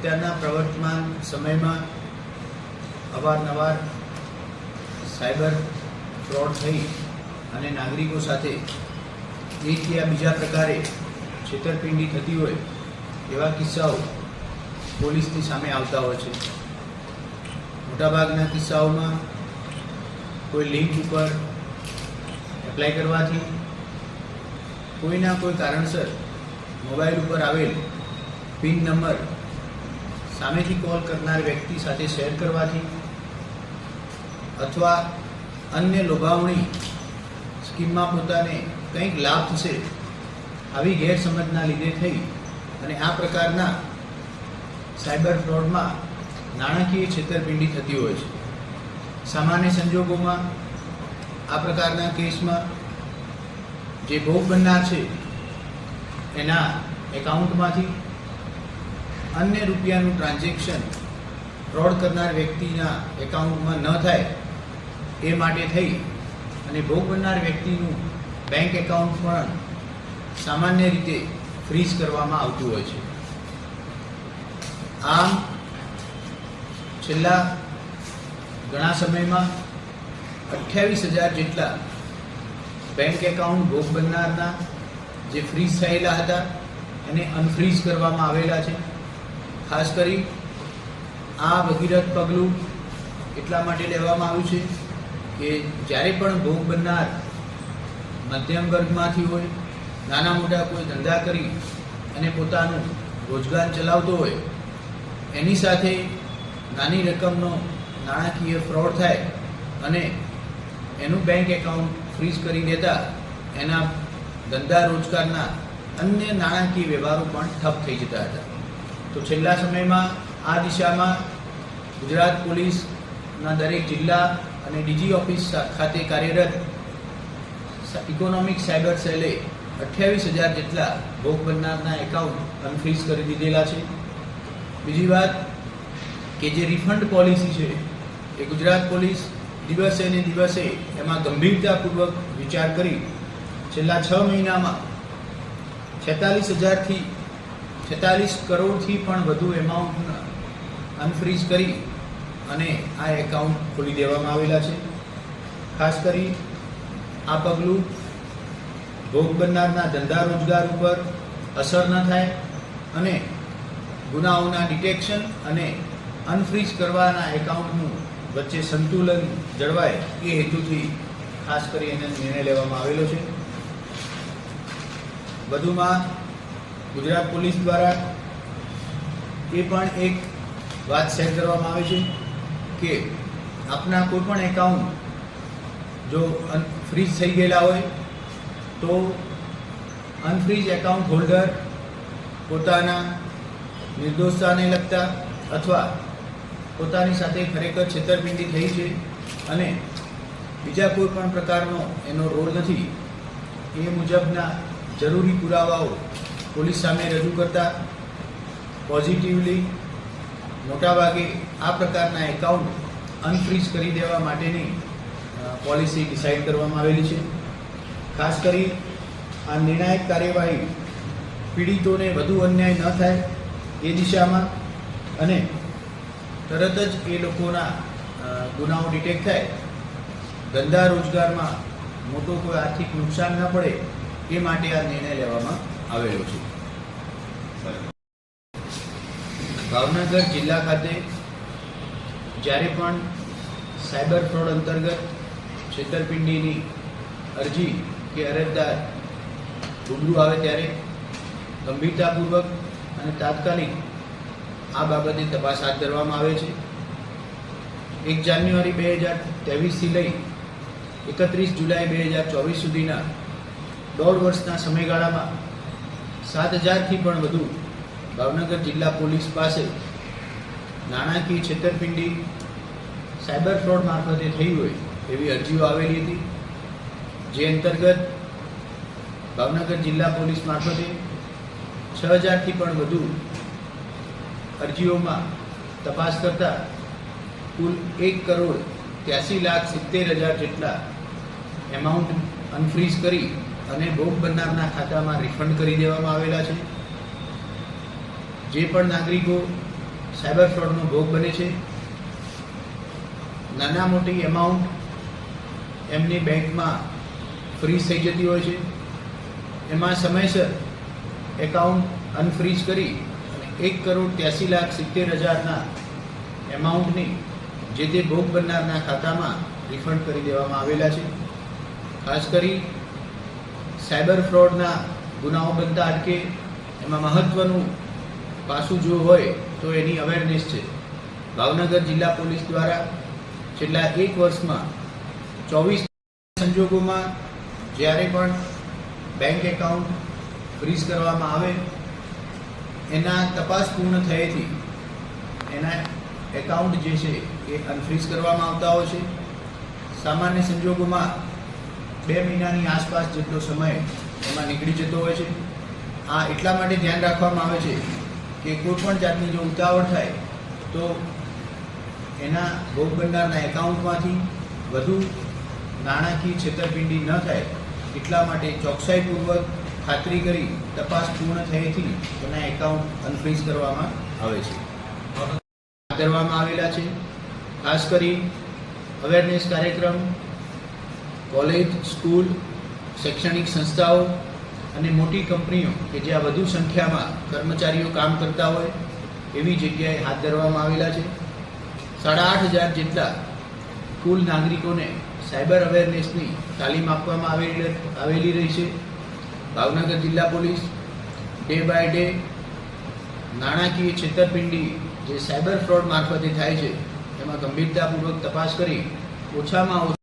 અત્યારના પ્રવર્તમાન સમયમાં અવારનવાર સાયબર ફ્રોડ થઈ અને નાગરિકો સાથે એક યા બીજા પ્રકારે છેતરપિંડી થતી હોય એવા કિસ્સાઓ પોલીસની સામે આવતા હોય છે. મોટાભાગના કિસ્સાઓમાં કોઈ લિંક ઉપર એપ્લાય કરવાથી, કોઈના કોઈ કારણસર મોબાઈલ ઉપર આવેલ પિન નંબર સામેથી કોલ કરનાર વ્યક્તિ સાથે શેર કરવાથી અથવા અન્ય લોભાવણી સ્કીમમાં પોતાને કંઈક લાભ થશે આવી ગેરસમજના લીધે થઈ અને આ પ્રકારના સાયબર ફ્રોડમાં નાણાકીય છેતરપિંડી થતી હોય છે. સામાન્ય સંજોગોમાં આ પ્રકારના કેસમાં જે ભોગ બનનાર છે એના એકાઉન્ટમાંથી અન્ય રૂપિયાનું ટ્રાન્ઝેક્શન ફ્રોડ કરનાર વ્યક્તિના એકાઉન્ટમાં ન થાય એ માટે થઈ અને ભોગ બનનાર વ્યક્તિનું બેંક એકાઉન્ટ પણ સામાન્ય રીતે ફ્રીઝ કરવામાં આવતું હોય છે. આમ છેલ્લા ઘણા સમયમાં 28,000 જેટલા બેંક એકાઉન્ટ ભોગ બનનારના જે ફ્રીઝ થયેલા હતા એને અનફ્રીઝ કરવામાં આવેલા છે. ખાસ કરી આ ભગીરથ પગલું એટલા માટે લેવામાં આવ્યું છે કે જ્યારે પણ ભોગ બનનાર મધ્યમ વર્ગમાંથી હોય, નાના મોટા કોઈ ધંધા કરી અને પોતાનું રોજગાર ચલાવતો હોય, એની સાથે નાની રકમનો નાણાકીય ફ્રોડ થાય અને એનું બેંક એકાઉન્ટ ફ્રીઝ કરી દેતા એના ધંધા રોજગારના અન્ય નાણાકીય વ્યવહારો પણ ઠપ થઈ જતા હતા. તો છેલ્લા સમયમાં આ દિશામાં ગુજરાત પોલીસના દરેક જિલ્લા અને ડીજી ઓફિસ ખાતે કાર્યરત ઇકોનોમિક સાયબર સેલે 28,000 જેટલા ભોગ બનનારના એકાઉન્ટ અનફ્રીઝ કરી દીધેલા છે. બીજી વાત કે જે રિફંડ પોલિસી છે એ ગુજરાત પોલીસ દિવસે ને દિવસે એમાં ગંભીરતાપૂર્વક વિચાર કરી છેલ્લા 6 મહિનામાં 46 કરોડથી પણ વધુ એમાઉન્ટ અનફ્રીઝ કરી અને આ એકાઉન્ટ ખોલી દેવામાં આવેલા છે. ખાસ કરી આ પગલું ભોગ બનનારના ધંધા રોજગાર ઉપર અસર ન થાય અને ગુનાઓના ડિટેક્શન અને અનફ્રીઝ કરવાના એકાઉન્ટનું વચ્ચે સંતુલન જળવાય એ હેતુથી ખાસ કરી એને નિર્ણય લેવામાં આવેલો છે. વધુમાં ગુજરાત પોલીસ દ્વારા એ પણ એક વાત શેર કરવામાં આવે છે કે આપના કોઈ પણ એકાઉન્ટ જો ફ્રીઝ થઈ ગયેલા હોય તો અનફ્રીઝ એકાઉન્ટ હોલ્ડર પોતાના નિર્દોષતાને લગતા અથવા પોતાની સાથે ખરેખર છેતરપિંડી થઈ છે અને બીજા કોઈ પણ પ્રકારનો એનો રોલ નથી એ મુજબના જરૂરી પુરાવાઓ પોલીસ સામે રજૂ કરતા પોઝિટિવલી મોટાભાગે આ પ્રકારના એકાઉન્ટ અનફ્રીઝ કરી દેવા માટેની પોલિસી ડિસાઇડ કરવામાં આવેલી છે. ખાસ કરી આ નિર્ણાયક કાર્યવાહી પીડિતોને વધુ અન્યાય ન થાય એ દિશામાં અને તરત જ એ લોકોના ગુનાઓ ડિટેક્ટ થાય, ધંધા રોજગારમાં મોટો કોઈ આર્થિક નુકસાન ન પડે એ માટે આ નિર્ણય લેવામાં આવેલો છે. ભાવનગર જિલ્લા ખાતે જ્યારે પણ સાયબર ફ્રોડ અંતર્ગત છેતરપિંડીની અરજી કે અરજદાર રૂબરૂ આવે ત્યારે ગંભીરતાપૂર્વક અને તાત્કાલિક આ બાબતે તપાસ હાથ ધરવામાં આવે છે. 1 જાન્યુઆરી 2023થી લઈ 31 જુલાઈ 2024 સુધીના 1.5 વર્ષના સમયગાળામાં 7,000થી પણ વધુ ભાવનગર જિલ્લા પોલીસ પાસે નાણાકીય છેતરપિંડી સાયબર ફ્રોડ મારફતે થઈ હોય એવી અરજીઓ આવેલી હતી, જે અંતર્ગત ભાવનગર જિલ્લા પોલીસ મારફતે 6,000થી પણ વધુ અરજીઓમાં તપાસ કરતા કુલ 1,83,70,000 જેટલા એમાઉન્ટ અનફ્રીઝ કરી અને ભોગ બનનારના ખાતામાં રિફંડ કરી દેવામાં આવેલા છે. જે પણ નાગરિકો સાયબર ફ્રોડનો ભોગ બને છે. નાના મોટી એમાઉન્ટ એમની બેંકમાં ફ્રીઝ થઈ જતી હોય છે. એમાં સમયસર એકાઉન્ટ અનફ્રીઝ કરી 1,83,70,000 એમાઉન્ટની જે તે ભોગ બનનારના ખાતામાં રિફંડ કરી દેવામાં આવેલા છે. ખાસ કરી સાયબર ફ્રોડના ગુનાઓ બનતા અટકે એમાં મહત્વનું પાસું જો હોય તો એની અવેરનેસ છે. ભાવનગર જિલ્લા પોલીસ દ્વારા છેલ્લા 1 વર્ષમાં 24 સંજોગોમાં જ્યારે પણ બેંક એકાઉન્ટ ફ્રીઝ કરવામાં આવે એના તપાસ પૂર્ણ થયેથી એના એકાઉન્ટ જે છે એ અનફ્રીઝ કરવામાં આવતા હોય છે. સામાન્ય સંજોગોમાં 2 મહિનાની આસપાસ જેટલો સમય એમાં નીકળી જતો હોય છે. આ એટલા માટે ધ્યાન રાખવામાં આવે છે કે કોઈ પણ જાતની જો ઉતાવળ થાય તો એના ભોગ બનનારના એકાઉન્ટમાંથી વધુ નાણાકીય છેતરપિંડી ન થાય એટલા માટે ચોકસાઈપૂર્વક ખાતરી કરી તપાસ પૂર્ણ થયેથી એના એકાઉન્ટ અનફ્રીઝ કરવામાં આવે છે. કરવામાં આવેલા છે. ખાસ કરી અવેરનેસ કાર્યક્રમ કોલેજ, સ્કૂલ, શૈક્ષણિક સંસ્થાઓ અને મોટી કંપનીઓ કે જ્યાં વધુ સંખ્યામાં કર્મચારીઓ કામ કરતા હોય એવી જગ્યાએ હાથ ધરવામાં આવેલા છે. 8,500 જેટલા કુલ નાગરિકોને સાયબર અવેરનેસની તાલીમ આપવામાં આવેલી રહી છે. ભાવનગર જિલ્લા પોલીસ ડે બાય ડે નાણાકીય છેતરપિંડી જે સાયબર ફ્રોડ મારફતે થાય છે એમાં ગંભીરતાપૂર્વક તપાસ કરી ઓછામાં ઓછા